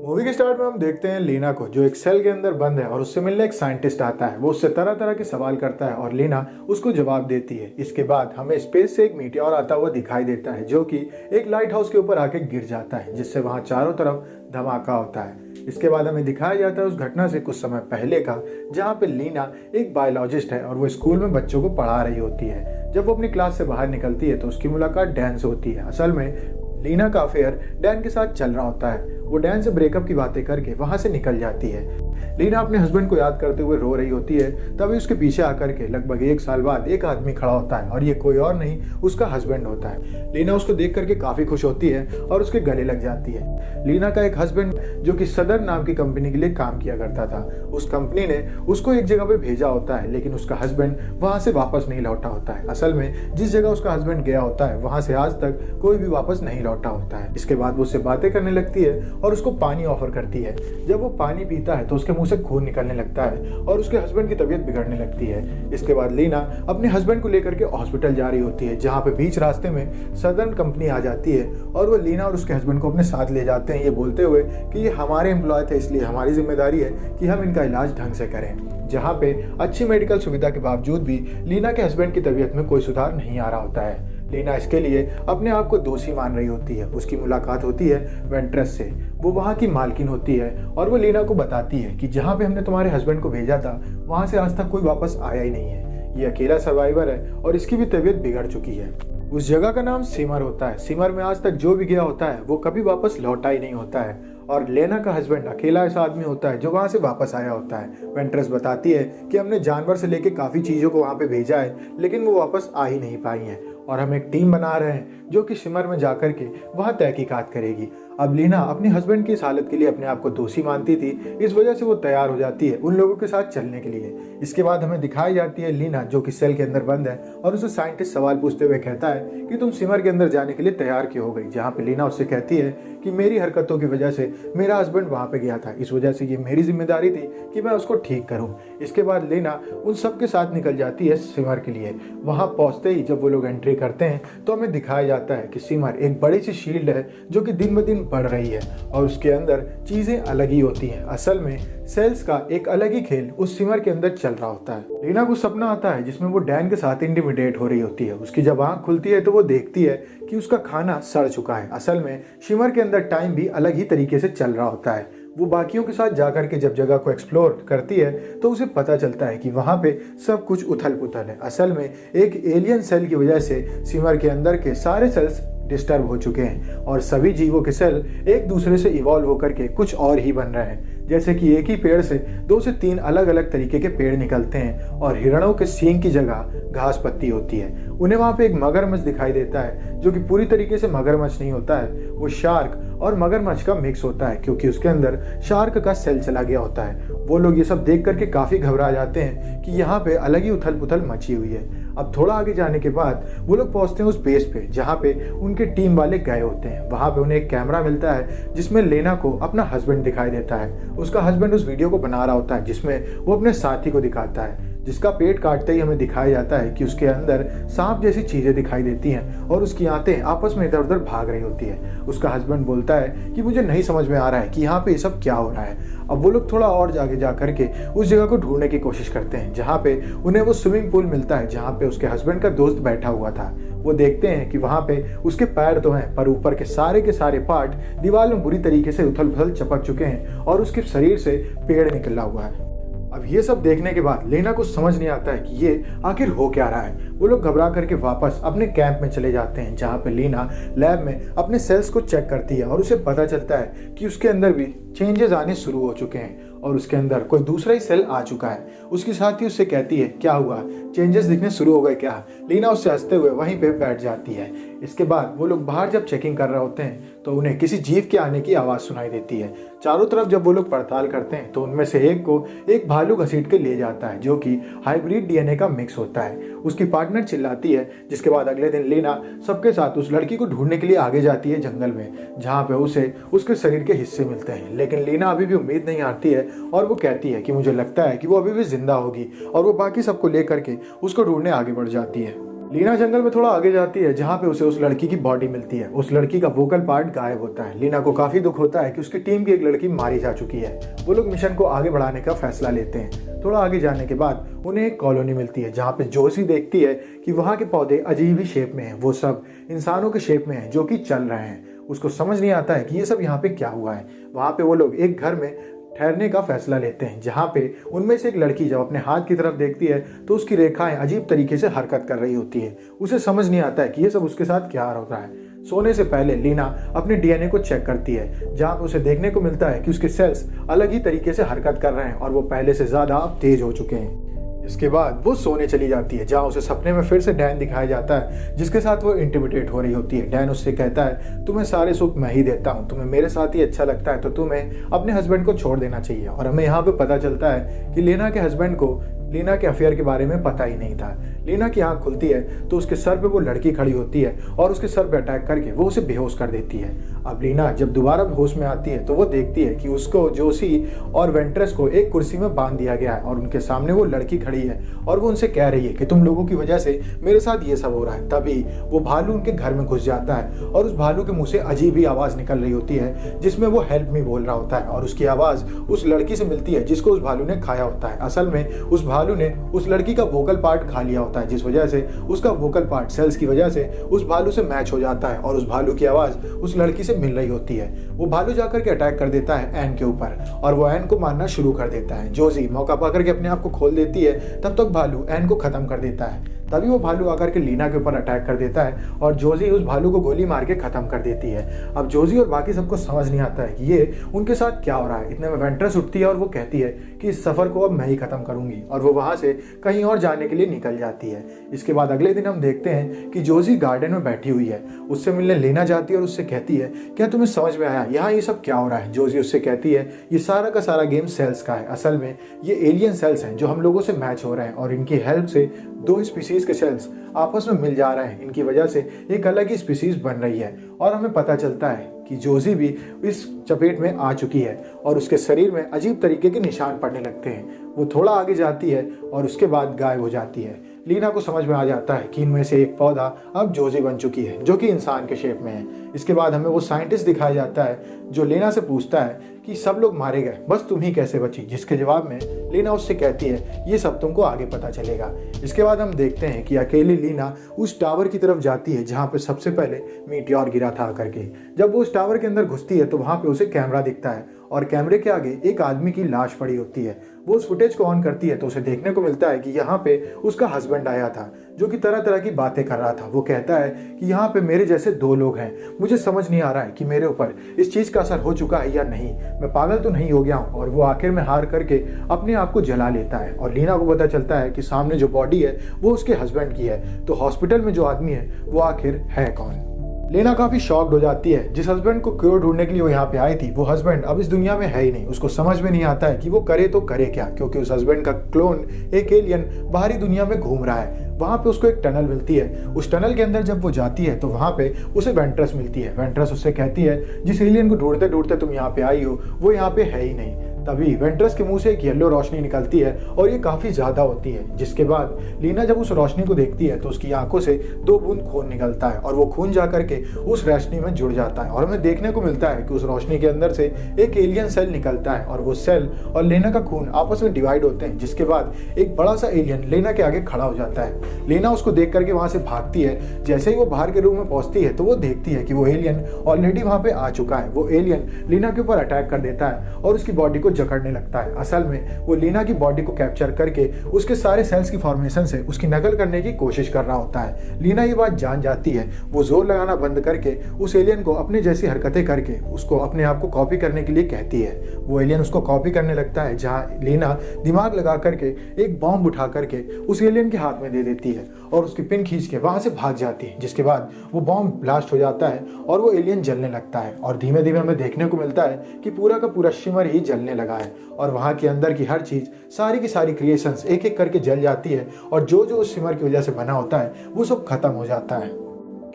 Movie के start में हम देखते हैं लीना को, जो एक सेल के अंदर बंद है और उससे मिलने एक साइंटिस्ट आता है। वो उससे तरह तरह के सवाल करता है और लीना उसको जवाब देती है। इसके बाद हमें स्पेस से एक मीटियोर आता हुआ दिखाई देता है, जो कि एक लाइट हाउस के ऊपर आके गिर जाता है, जिससे वहां चारों तरफ धमाका होता है। इसके बाद हमें दिखाया जाता है उस घटना से कुछ समय पहले का, जहाँ पे लीना एक बायोलॉजिस्ट है और वो स्कूल में बच्चों को पढ़ा रही होती है। जब वो अपनी क्लास से बाहर निकलती है तो उसकी मुलाकात डैन से होती है। असल में लीना का अफेयर डैन के साथ चल रहा होता है। वो डैन से ब्रेकअप की बातें करके वहां से निकल जाती है। लीना अपने हस्बैंड को याद करते हुए रो रही होती है। तभी उसके पीछे आकर के लगभग 1 साल बाद एक आदमी खड़ा होता है और ये कोई और नहीं उसका हस्बैंड होता है। लीना उसको देख करके काफी खुश होती है और उसके गले लग जाती है। लीना का एक हस्बैंड जो कि सदर नाम की कंपनी के लिए काम किया करता था, उस कंपनी ने उसको एक जगह पे भेजा होता है, लेकिन उसका हस्बैंड वहां से वापस नहीं लौटा होता है। असल में जिस जगह उसका हस्बैंड गया होता है वहां से आज तक कोई भी वापस नहीं लौटा होता है। इसके बाद वो उससे बातें करने लगती है और उसको पानी ऑफर करती है। जब वो पानी पीता है तो उसके मुंह से खून निकलने लगता है और उसके हस्बैंड की तबीयत बिगड़ने लगती है। इसके बाद लीना अपने हस्बैंड को लेकर के हॉस्पिटल जा रही होती है, जहाँ पे बीच रास्ते में सदर्न कंपनी आ जाती है और वो लीना और उसके हस्बैंड को अपने साथ ले जाते हैं, ये बोलते हुए कि ये हमारे एम्प्लॉय थे, इसलिए हमारी जिम्मेदारी है कि हम इनका इलाज ढंग से करें। जहाँ पे अच्छी मेडिकल सुविधा के बावजूद भी लीना के हस्बैंड की तबीयत में कोई सुधार नहीं आ रहा होता है। लीना इसके लिए अपने आप को दोषी मान रही होती है। उसकी मुलाकात होती है वेंट्रेस से। वो वहाँ की मालकिन होती है और वो लीना को बताती है कि जहाँ पे हमने तुम्हारे हस्बैंड को भेजा था वहाँ से आज तक कोई वापस आया ही नहीं है। ये अकेला सर्वाइवर है और इसकी भी तबीयत बिगड़ चुकी है। उस जगह का नाम सिमर होता है। सिमर में आज तक जो भी गया होता है वो कभी वापस लौटा ही नहीं होता है और लेना का हस्बैंड अकेला ऐसा आदमी होता है जो वहाँ से वापस आया होता है। वेंट्रेस बताती है कि हमने जानवर से लेके काफ़ी चीज़ों को वहाँ पे भेजा है, लेकिन वो वापस आ ही नहीं पाई हैं और हम एक टीम बना रहे हैं जो कि सिमर में जाकर के वहाँ तहकीकात करेगी। अब लीना अपने हस्बैंड की इस हालत के लिए अपने आप को दोषी मानती थी, इस वजह से वो तैयार हो जाती है उन लोगों के साथ चलने के लिए। इसके बाद हमें दिखाई जाती है लीना जो कि सेल के अंदर बंद है और उसे साइंटिस्ट सवाल पूछते हुए कहता है कि तुम सिमर के अंदर जाने के लिए तैयार क्यों हो गई, जहाँ पे लीना उससे कहती है कि मेरी हरकतों की वजह से मेरा हस्बैंड वहाँ पे गया था, इस वजह से ये मेरी जिम्मेदारी थी कि मैं उसको ठीक करूँ। इसके बाद लीना उन सबके साथ निकल जाती है सिमर के लिए। वहाँ पहुँचते ही जब वो लोग एंट्री करते हैं तो हमें दिखाया जाता है कि सिमर एक बड़ी सी शील्ड है जो कि दिन ब दिन बढ़ रही है और उसके अंदर चीजें अलग ही होती हैं। असल में सेल्स का एक अलग ही खेल उस सिमर के अंदर चल रहा होता है। लीना को सपना आता है जिसमें वो डैन के साथ इंटिमिडेट हो रही होती है। उसकी जब आंख खुलती है तो वो देखती है कि उसका खाना सड़ चुका है। असल में सिमर के अंदर टाइम भी अलग ही तरीके से चल रहा होता है। वो बाकियों के साथ जाकर के जब जगह को एक्सप्लोर करती है तो उसे पता चलता है कि वहाँ पे सब कुछ उथल पुथल है। असल में एक एलियन सेल की वजह से सिमर के अंदर के सारे सेल्स डिस्टर्ब हो चुके हैं और सभी जीवों के सेल एक दूसरे से इवॉल्व होकर के कुछ और ही बन रहे हैं। जैसे कि एक ही पेड़ से 2 से 3 अलग अलग तरीके के पेड़ निकलते हैं और हिरणों के सींग की जगह घास पत्ती होती है। उन्हें वहाँ पे एक मगरमच्छ दिखाई देता है जो कि पूरी तरीके से मगरमच्छ नहीं होता है, वो शार्क और मगरमच्छ का मिक्स होता है, क्योंकि उसके अंदर शार्क का सेल चला गया होता है। वो लोग ये सब देख करके काफी घबरा जाते हैं कि यहाँ पे अलग ही उथल पुथल मची हुई है। अब थोड़ा आगे जाने के बाद वो लोग पहुंचते हैं उस बेस पे जहाँ पे उनके टीम वाले गए होते हैं। वहां पे उन्हें एक कैमरा मिलता है जिसमें लेना को अपना हस्बैंड दिखाई देता है। उसका हस्बैंड उस वीडियो को बना रहा होता है जिसमें वो अपने साथी को दिखाता है, जिसका पेट काटते ही हमें दिखाया जाता है कि उसके अंदर सांप जैसी चीजें दिखाई देती हैं और उसकी आंतें आपस में इधर उधर भाग रही होती है। उसका हस्बैंड बोलता है कि मुझे नहीं समझ में आ रहा है कि यहाँ पे ये सब क्या हो रहा है। अब वो लोग थोड़ा और आगे जा करके उस जगह को ढूंढने की कोशिश करते हैं जहाँ पे उन्हें वो स्विमिंग पूल मिलता है जहाँ पे उसके हस्बैंड का दोस्त बैठा हुआ था। वो देखते हैं कि वहाँ पे उसके पैर तो हैं पर ऊपर के सारे पार्ट दीवार में बुरी तरीके से उथल पुथल चपक चुके हैं और उसके शरीर से पेड़ निकला हुआ है। अब ये सब देखने के बाद लेना को समझ नहीं आता है कि ये आखिर हो क्या रहा है। वो लोग घबरा करके वापस अपने कैंप में चले जाते हैं जहाँ पे लीना लैब में अपने सेल्स को चेक करती है और उसे पता चलता है कि उसके अंदर भी चेंजेस आने शुरू हो चुके हैं और उसके अंदर कोई दूसरा ही सेल आ चुका है। उसकी साथी उससे कहती है क्या हुआ, चेंजेस दिखने शुरू हो गए क्या। लीना उससे हंसते हुए वहीं पे बैठ जाती है। इसके बाद वो लोग बाहर जब चेकिंग कर रहे होते हैं तो उन्हें किसी जीव के आने की आवाज़ सुनाई देती है। चारों तरफ जब वो लोग पड़ताल करते हैं तो उनमें से एक को एक भालू घसीट के ले जाता है जो कि हाइब्रिड डीएनए का मिक्स होता है। उसकी पार्टनर चिल्लाती है, जिसके बाद अगले दिन लीना सबके साथ उस लड़की को ढूंढने के लिए आगे जाती है जंगल में, जहाँ पे उसे उसके शरीर के हिस्से मिलते हैं। लेकिन लीना अभी भी उम्मीद नहीं हारती है और वो कहती है कि मुझे लगता है कि वो अभी भी जिंदा होगी और वो बाकी सबको लेकर के उसको ढूंढने आगे बढ़ जाती है। लीना जंगल में थोड़ा आगे जाती है जहाँ पे उसे उस लड़की की बॉडी मिलती है। उस लड़की का वोकल पार्ट गायब होता है। लीना को काफी दुख होता है कि उसकी टीम की एक लड़की मारी जा चुकी है। वो लोग मिशन को आगे बढ़ाने का फैसला लेते हैं। थोड़ा आगे जाने के बाद उन्हें एक कॉलोनी मिलती है जहाँ पे जोशी देखती है कि वहाँ के पौधे अजीब ही शेप में हैं। वो सब इंसानों के शेप में हैं जो कि चल रहे हैं। उसको समझ नहीं आता है कि ये सब यहाँ पे क्या हुआ है। वहाँ पे वो लोग एक घर में ठहरने का फैसला लेते हैं जहाँ पे उनमें से एक लड़की जब अपने हाथ की तरफ देखती है तो उसकी रेखाएं अजीब तरीके से हरकत कर रही होती है। उसे समझ नहीं आता है कि ये सब उसके साथ क्या हो रहा है। सोने से पहले लीना अपने डीएनए को चेक करती है जहाँ पे उसे देखने को मिलता है कि उसके सेल्स अलग ही तरीके से हरकत कर रहे हैं और वो पहले से ज्यादा अब तेज हो चुके हैं। इसके बाद वो सोने चली जाती है जहाँ उसे सपने में फिर से डैन दिखाया जाता है जिसके साथ वो इंटिमिडेट हो रही होती है। डैन उससे कहता है तुम्हें सारे सुख मैं ही देता हूँ, तुम्हें मेरे साथ ही अच्छा लगता है तो तुम्हें अपने हस्बैंड को छोड़ देना चाहिए। और हमें यहाँ पे पता चलता है कि लीना के हस्बैंड को लीना के अफेयर के बारे में पता ही नहीं था। लीना की आंख खुलती है तो उसके सर पे वो लड़की खड़ी होती है और उसके सर पे अटैक करके वो उसे बेहोश कर देती है। अब लीना जब दोबारा होश में आती है तो वो देखती है कि उसको जोशी और वेंट्रेस को एक कुर्सी में बांध दिया गया है और उनके सामने वो लड़की खड़ी है और वो उनसे कह रही है कि तुम लोगों की वजह से मेरे साथ ये सब हो रहा है। तभी वो भालू उनके घर में घुस जाता है और उस भालू के मुंह से अजीब ही आवाज निकल रही होती है जिसमें वो हेल्प मी बोल रहा होता है और उसकी आवाज उस लड़की से मिलती है जिसको उस भालू ने खाया होता है। असल में उस भालू ने उस लड़की का वोकल पार्ट खा लिया होता है जिस वजह से उसका वोकल पार्ट सेल्स की वजह से उस भालू से मैच हो जाता है और उस भालू की आवाज उस लड़की से मिल रही होती है। वो भालू जाकर के अटैक कर देता है एन के ऊपर और वो एन को मारना शुरू कर देता है। जोशी मौका पाकर के अपने आप को खोल देती है तब तक भालू एन को खत्म कर देता है। तभी वो भालू आकर के लीना के ऊपर अटैक कर देता है और जोशी उस भालू को गोली मार के खत्म कर देती है। अब जोशी और बाकी सबको समझ नहीं आता है कि ये उनके साथ क्या हो रहा है। इतने में वेंट्रेस उठती है और वो कहती है कि इस सफर को अब मैं ही खत्म करूंगी और वो वहां से कहीं और जाने के लिए निकल जाती है। इसके बाद अगले दिन हम देखते हैं कि जोशी गार्डन में बैठी हुई है। उससे मिलने लीना जाती है और उससे कहती है क्या तुम्हें समझ में आया यहाँ ये सब क्या हो रहा है। जोशी उससे कहती है ये सारा का सारा गेम सेल्स का है। असल में ये एलियन सेल्स हैं जो हम लोगों से मैच हो रहे हैं और इनकी हेल्प से दो स्पीसीज के सेल्स आपस में मिल जा रहे हैं। इनकी वजह से एक अलग ही स्पीसीज बन रही है और हमें पता चलता है कि जोशी भी इस चपेट में आ चुकी है और उसके शरीर में अजीब तरीके के निशान पड़ने लगते हैं। वो थोड़ा आगे जाती है और उसके बाद गायब हो जाती है। लीना को समझ में आ जाता है कि इनमें से एक पौधा अब जोशी बन चुकी है जो कि इंसान के शेप में है। इसके बाद हमें वो साइंटिस्ट दिखाया जाता है जो लीना से पूछता है कि सब लोग मारे गए बस तुम ही कैसे बची, जिसके जवाब में लीना उससे कहती है ये सब तुमको आगे पता चलेगा। इसके बाद हम देखते हैं कि अकेली लीना उस टावर की तरफ जाती है जहाँ पे सबसे पहले मीटियोर गिरा था आकर के। जब वो उस टावर के अंदर घुसती है तो वहाँ पे उसे कैमरा दिखता है और कैमरे के आगे एक आदमी की लाश पड़ी होती है। वो उस फुटेज को ऑन करती है तो उसे देखने को मिलता है कि यहाँ पे उसका हस्बैंड आया था जो कि तरह तरह की बातें कर रहा था। वो कहता है कि यहाँ पे मेरे जैसे दो लोग हैं, मुझे समझ नहीं आ रहा है कि मेरे ऊपर इस चीज का असर हो चुका है या नहीं, मैं पागल तो नहीं हो गया हूँ। और वो आखिर में हार करके अपने आप को जला लेता है और लीना को पता चलता है कि सामने जो बॉडी है वो उसके हस्बैंड की है। तो हॉस्पिटल में जो आदमी है वो आखिर है कौन। लीना काफी शॉक्ड हो जाती है। जिस हस्बैंड को क्योर ढूंढने के लिए वो यहाँ पे आई थी वो हस्बैंड अब इस दुनिया में है ही नहीं। उसको समझ में नहीं आता है कि वो करे तो करे क्या, क्योंकि उस हस्बैंड का क्लोन एक एलियन बाहरी दुनिया में घूम रहा है। वहां पे उसको एक टनल मिलती है। उस टनल के अंदर जब वो जाती है तो वहां पे उसे वेंट्रेस मिलती है। वेंट्रेस उससे कहती है जिस एलियन को ढूंढते ढूंढते तुम यहाँ पे आई हो वो यहाँ पे है ही नहीं। तभी वेंट्रेस के मुंह से एक येलो रोशनी निकलती है और ये काफी ज्यादा होती है। जिसके बाद लीना जब उस रोशनी को देखती है तो उसकी आंखों से 2 बूंद खून निकलता है और वो खून जा करके उस रोशनी में जुड़ जाता है और हमें देखने को मिलता है कि उस रोशनी के अंदर से एक एलियन सेल निकलता है और वो सेल और लीना का खून आपस में डिवाइड होते हैं। जिसके बाद एक बड़ा सा एलियन लीना के आगे खड़ा हो जाता है। लीना उसको देख करके वहां से भागती है। जैसे ही वो बाहर के रूम में पहुंचती है तो वो देखती है कि वो एलियन ऑलरेडी वहां पे आ चुका है। वो एलियन लीना के ऊपर अटैक कर देता है और उसकी बॉडी को जकड़ने लगता है। असल में वो लीना की बॉडी को कैप्चर करके उसके सारे सेल्स की फॉर्मेशन से उसकी नकल करने की कोशिश कर रहा होता है। लीना ये बात जान जाती है। वो जोर लगाना बंद करके उस एलियन को अपनी जैसी हरकतें करके उसको अपने आप को कॉपी करने के लिए कहती है। वो एलियन उसको कॉपी करने लगता है जहाँ लीना दिमाग लगा करके एक बॉम्ब उठा करके उस एलियन के हाथ में दे देती है और उसकी पिन खींच के वहां से भाग जाती है। जिसके बाद वो बॉम्ब ब्लास्ट हो जाता है और वो एलियन जलने लगता है और धीमे धीमे हमें देखने को मिलता है कि पूरा का पूरा शिमर ही जलने लगा है और वहां के अंदर की हर चीज सारी की सारी क्रिएशंस एक एक करके जल जाती है और जो जो उस शिमर की वजह से बना होता है वो सब खत्म हो जाता है।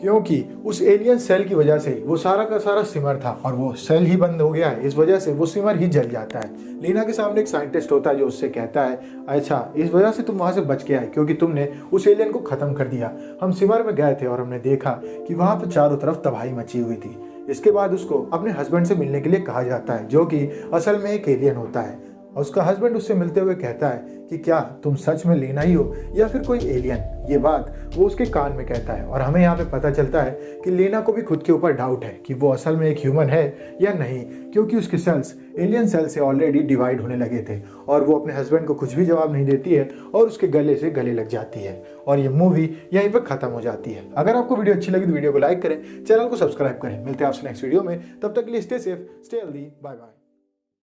क्योंकि उस एलियन सेल की वजह से वो सारा का सारा सिमर था और वो सेल ही बंद हो गया है, इस वजह से वो सिमर ही जल जाता है। लीना के सामने एक साइंटिस्ट होता है जो उससे कहता है, अच्छा इस वजह से तुम वहां से बच के आए क्योंकि तुमने उस एलियन को खत्म कर दिया। हम सिमर में गए थे और हमने देखा कि वहां पर चारों तरफ तबाही मची हुई थी। इसके बाद उसको अपने हस्बैंड से मिलने के लिए कहा जाता है जो कि असल में एक एलियन होता है। और उसका हस्बैंड उससे मिलते हुए कहता है कि क्या तुम सच में लीना ही हो या फिर कोई एलियन। ये बात वो उसके कान में कहता है और हमें यहाँ पे पता चलता है कि लीना को भी खुद के ऊपर डाउट है कि वो असल में एक ह्यूमन है या नहीं, क्योंकि उसके सेल्स एलियन सेल से ऑलरेडी डिवाइड होने लगे थे और वो अपने हस्बैंड को कुछ भी जवाब नहीं देती है और उसके गले से गले लग जाती है और ये मूवी यहीं पर खत्म हो जाती है। अगर आपको वीडियो अच्छी लगी तो वीडियो को लाइक करें, चैनल को सब्सक्राइब करें। मिलते हैं आपसे नेक्स्ट वीडियो में, तब तक के लिए stay safe, stay healthy, bye bye.